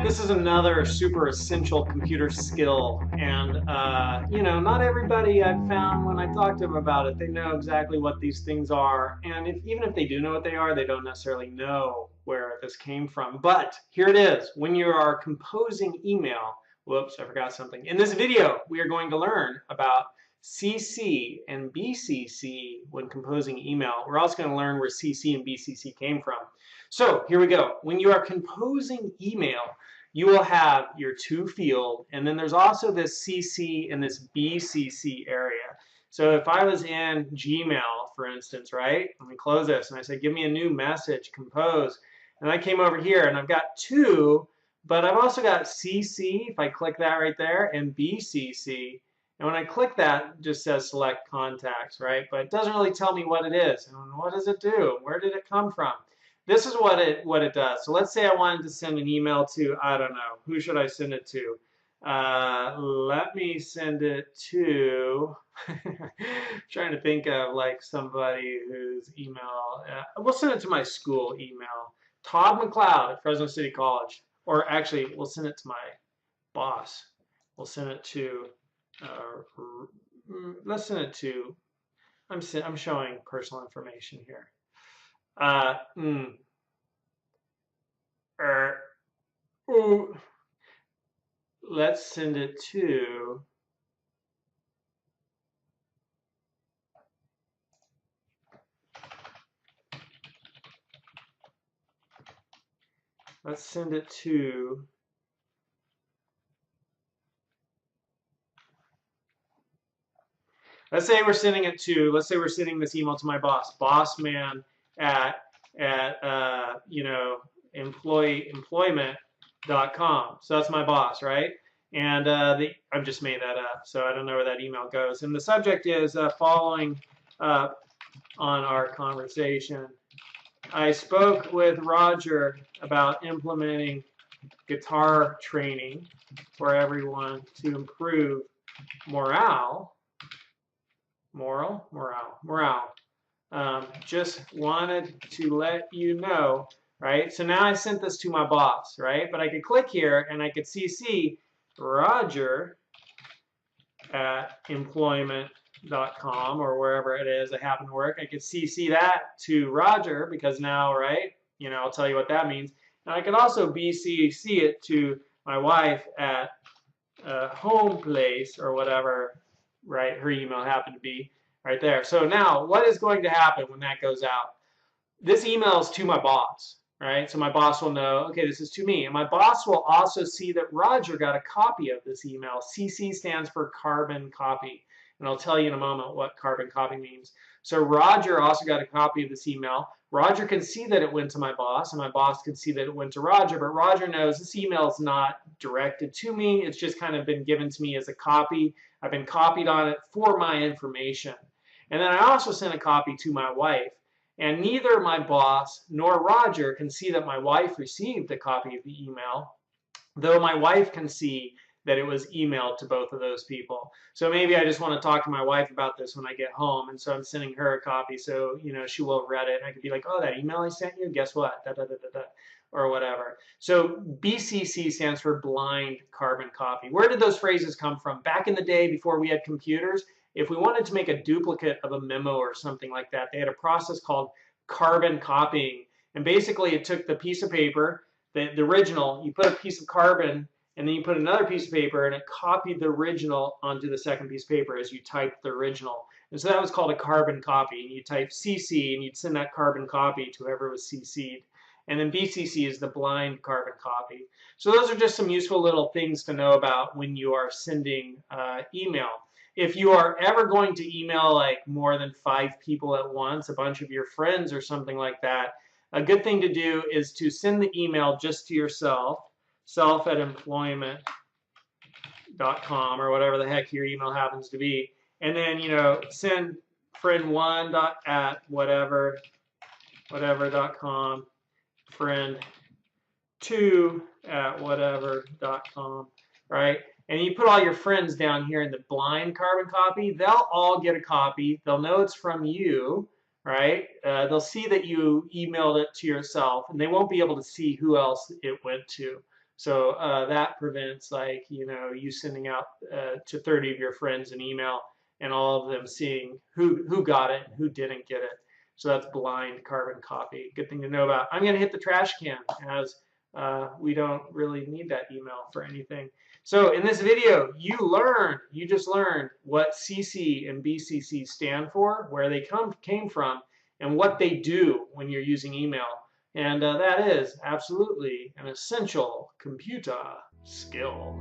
This is another super essential computer skill, and not everybody I've found when I talk to them about it, they know exactly what these things are, and even if they do know what they are, they don't necessarily know where this came from. But here it is. When you are composing email, whoops, I forgot something. In this video, we are going to learn about CC and BCC when composing email. We're also going to learn where CC and BCC came from. So here we go. When you are composing email, you will have your to field, and then there's also this CC and this BCC area. So if I was in Gmail, for instance, right? Let me close this, and I say, give me a new message, compose. And I came over here, and I've got to, but I've also got CC, if I click that right there, and BCC. And when I click that, it just says select contacts, right? But it doesn't really tell me what it is. And what does it do? Where did it come from? This is what it does. So let's say I wanted to send an email to, I don't know, who should I send it to? Let me send it to, trying to think of like somebody whose email, we'll send it to my school email, Todd McLeod at Fresno City College. Or actually, we'll send it to my boss. We'll send it to, let's send it to, I'm showing personal information here. Let's send it to let's send this email to my boss, bossman at employment.com. So that's my boss, right? And I've just made that up, so I don't know where that email goes. And the subject is following up on our conversation. I spoke with Roger about implementing guitar training for everyone to improve morale. Just wanted to let you know, right? So now I sent this to my boss, right? But I could click here and I could CC Roger at employment.com or wherever it is I happen to work. I could CC that to Roger because now, right, I'll tell you what that means. And I could also BCC it to my wife at home place or whatever, right, her email happened to be right there. So now what is going to happen when that goes out? This email is to my boss, right? So my boss will know, okay, this is to me. And my boss will also see that Roger got a copy of this email. CC stands for carbon copy. And I'll tell you in a moment what carbon copy means. So Roger also got a copy of this email. Roger can see that it went to my boss, and my boss can see that it went to Roger, but Roger knows this email is not directed to me. It's just kind of been given to me as a copy. I've been copied on it for my information. And then I also sent a copy to my wife. And neither my boss nor Roger can see that my wife received a copy of the email, though my wife can see that it was emailed to both of those people. So maybe I just want to talk to my wife about this when I get home, and so I'm sending her a copy so, she will have read it, and I could be like, oh, that email I sent you, guess what, or whatever. So BCC stands for blind carbon copy. Where did those phrases come from? Back in the day before we had computers, if we wanted to make a duplicate of a memo or something like that, they had a process called carbon copying. And basically it took the piece of paper, the original, you put a piece of carbon and then you put another piece of paper and it copied the original onto the second piece of paper as you typed the original. And so that was called a carbon copy. And you type CC and you'd send that carbon copy to whoever was CC'd. And then BCC is the blind carbon copy. So those are just some useful little things to know about when you are sending email. If you are ever going to email like more than 5 people at once, a bunch of your friends or something like that, a good thing to do is to send the email just to yourself, self at employment.com or whatever the heck your email happens to be, and then send friend1 at whatever.com, friend2 at whatever.com, right? And you put all your friends down here in the blind carbon copy. They'll all get a copy. They'll know it's from you, right? They'll see that you emailed it to yourself, and they won't be able to see who else it went to. So that prevents, like, you sending out to 30 of your friends an email and all of them seeing who got it and who didn't get it. So that's blind carbon copy. Good thing to know about. I'm going to hit the trash can, as we don't really need that email for anything. So in this video, you just learned what CC and BCC stand for, where they came from, and what they do when you're using email. And that is absolutely an essential computer skill.